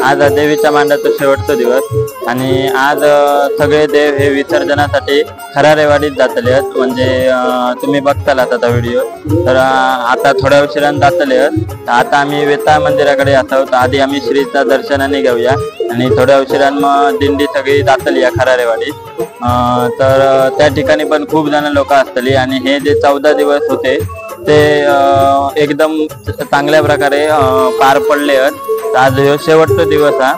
आज देवीच्या मांडाचा शेवटचा दिवस आणि आज सगळे देव हे विसर्जनासाठी खरारेवाडीत जातले आहेत. म्हणजे तुम्ही बघताल आता व्हिडिओ. तर आता थोड्या उशिराने जातले आहेत. आता आम्ही वेताळ मंदिराकडे आहोत. आधी आम्ही श्रीचा दर्शनाने घेऊया आणि थोड्या उशिराने मग दिंडी सगळी जातली या खरारेवाडीत. तर त्या ठिकाणी पण खूप जण लोक असतली आणि हे जे 14 दिवस होते ते एकदम चांगल्या प्रकारे पार पडले आहेत. आज शेवटचा दिवस हा.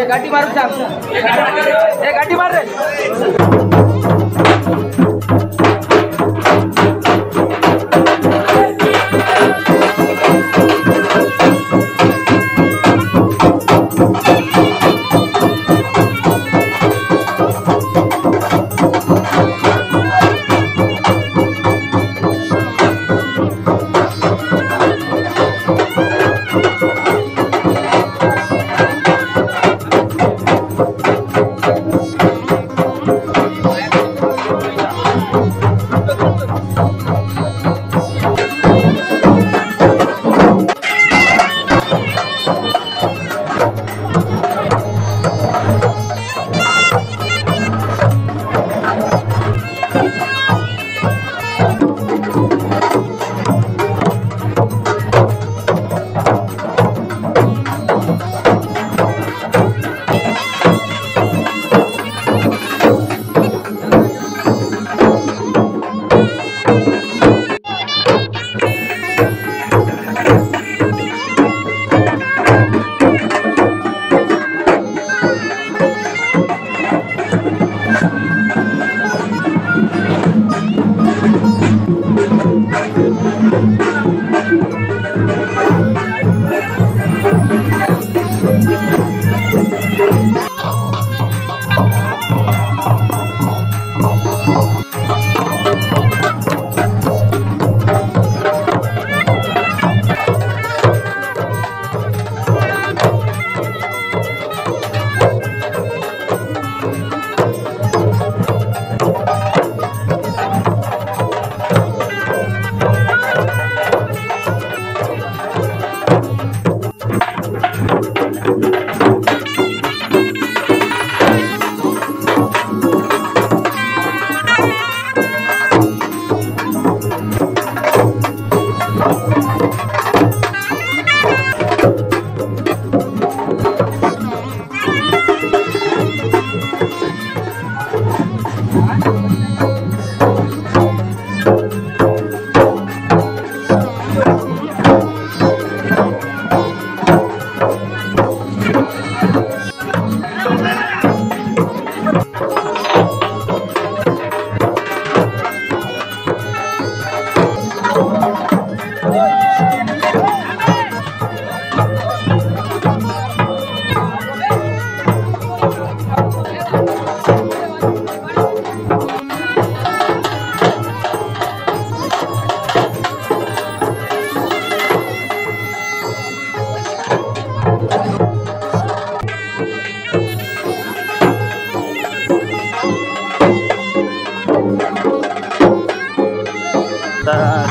गाड़ी मार गाड़ी मार रे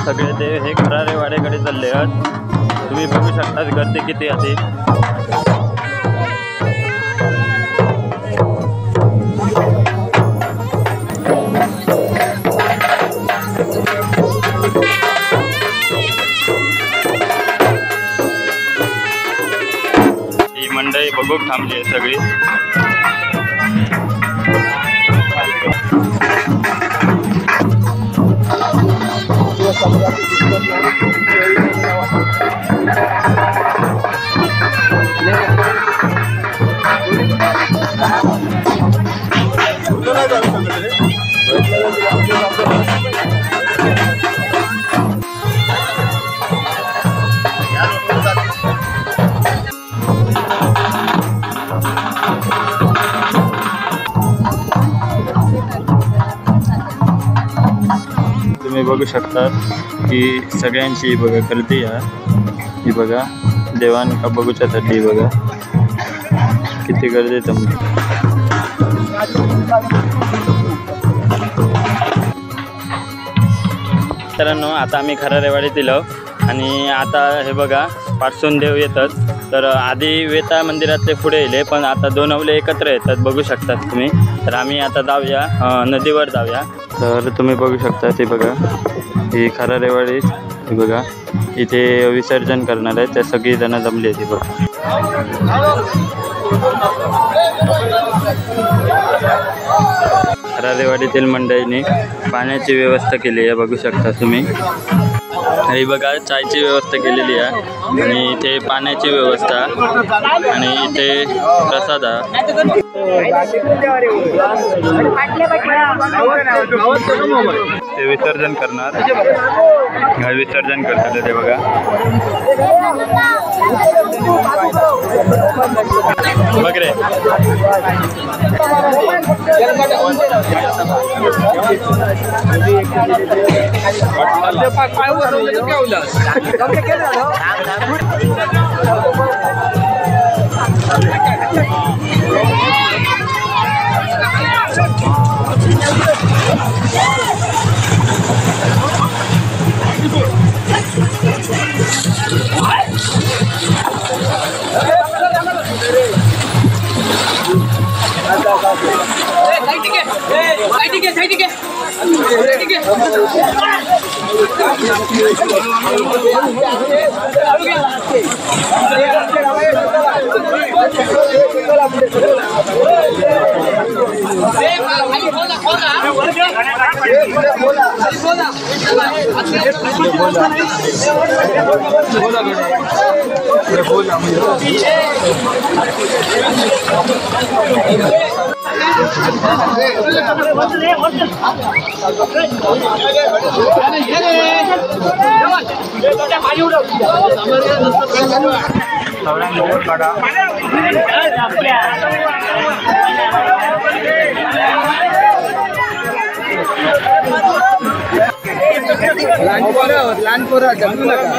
सगळे देव हे खरारे वाड्याकडे चालले आहेत. तुम्ही बघू शकता गर्दी किती आहे. ही मंडळी बघू थांबली आहे सगळी. तुम्ही बघू शकता की सगळ्यांची बघा गर्दी आहे. ही बघा देवांका बघूच्यासाठी बघा किती गर्दी जमली. मित्रांनो आता आम्ही खरारेवाडीत दिलो आणि आता हे बघा पाठसून देव येतात. तर आधी वेता मंदिरातले पुढे येले पण आता दोनवले एकत्र येतात बघू शकतात तुम्ही. तर आम्ही आता जाऊया नदीवर जाऊया. तर तुम्ही बघू शकता ते बघा ही खरारेवाडी हे बघा इथे विसर्जन करणार आहे. त्या सगळी जण जमली आहे ती बघा. खरारेवाडीतील मंडळींनी पाण्याची व्यवस्था केली आहे बघू शकता तुम्ही. ही बघा चायची व्यवस्था केलेली आहे आणि इथे पाण्याची व्यवस्था आणि इथे प्रसाद आहे. ते विसर्जन करणार विसर्जन करतात ते बघा. बघ रे लहान पोरं जमू नका.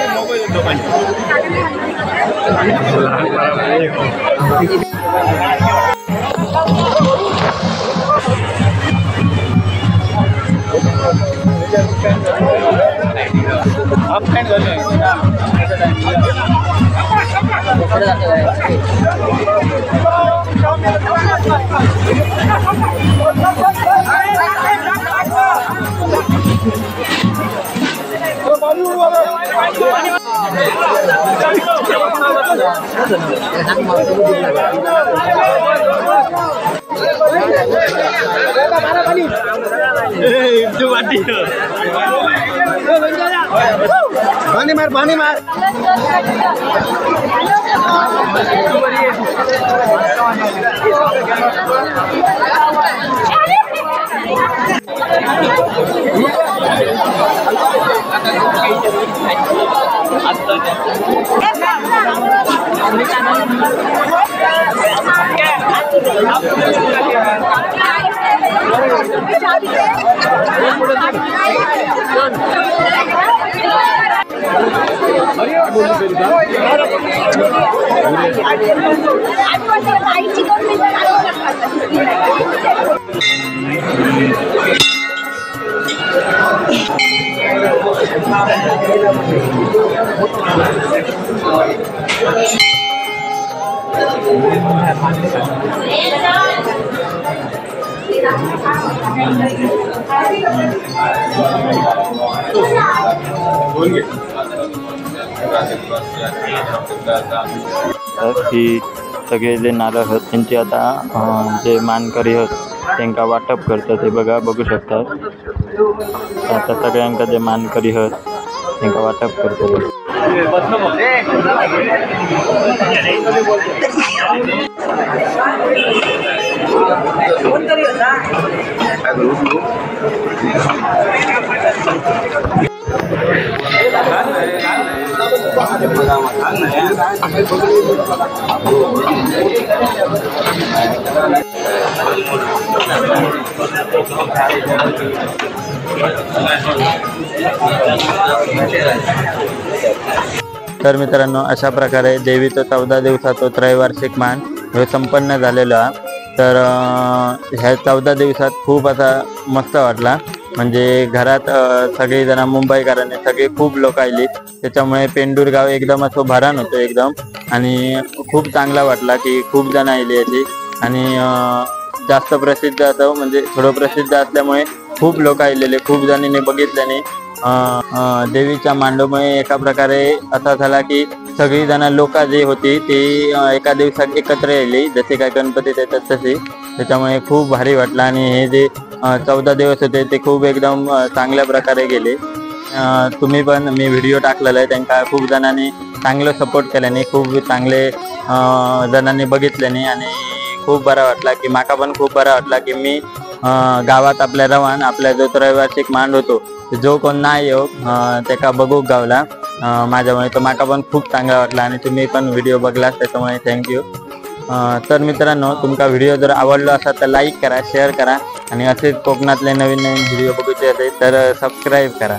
पानी मार पानी मार. ही सगळे जे नारळ आहेत त्यांची आता जे मानकरी आहेत त्यांना वाटप करतात. ते बघू शकतात. आता सगळ्यांका जे मानकरी आहेत त्यांना वाटप करतात. तर मित्रांनो, अशा प्रकारे देवीचं 14 दिवसाचा त्रैवार्षिक मान हे संपन्न झालेलं आहे. तर ह्या 14 दिवसात खूप असा मस्त वाटला. म्हणजे घरात सगळेजण मुंबईकरांनी सगळे खूप लोक आली, त्याच्यामुळे पेंडूर गाव एकदम असं भरान होतं एकदम. आणि खूप चांगला वाटला की खूप जण आली याची. आणि जास्त प्रसिद्ध असं म्हणजे थोडं प्रसिद्ध असल्यामुळे खूप लोक आलेले, खूप जणांनी बघितल्याने देवीच्या मांडोमुळे एका प्रकारे असा झाला की सगळी जण लोक जी होती ती एका दिवसात एकत्र येली, जसे काय गणपतीत येतात तसे. त्याच्यामुळे खूप भारी वाटलं. आणि हे जे 14 दिवस होते ते खूप एकदम चांगल्या प्रकारे गेले. तुम्ही पण मी व्हिडिओ टाकलेला आहे, त्यांना खूप जणांनी चांगलं सपोर्ट केल्याने, खूप चांगले जणांनी बघितल्याने आणि खूप बरा वाटला की माका पण खूप बरा वाटला की मी गावात आपल्या रवान आपल्या जो त्रैवार्षिक मांड होतो जो कोण नाही येऊ त्याका बघूक गावला माझ्यामुळे. तर माका पण खूप चांगला वाटला आणि तुम्ही पण व्हिडिओ बघलात त्याच्यामुळे थँक्यू. तर मित्रांनो, तुमका व्हिडिओ जर आवडला असेल तर लाईक करा, शेअर करा आणि असेच कोकणातले नवीन नवीन व्हिडिओ बघूचे असेल तर सबस्क्राईब करा.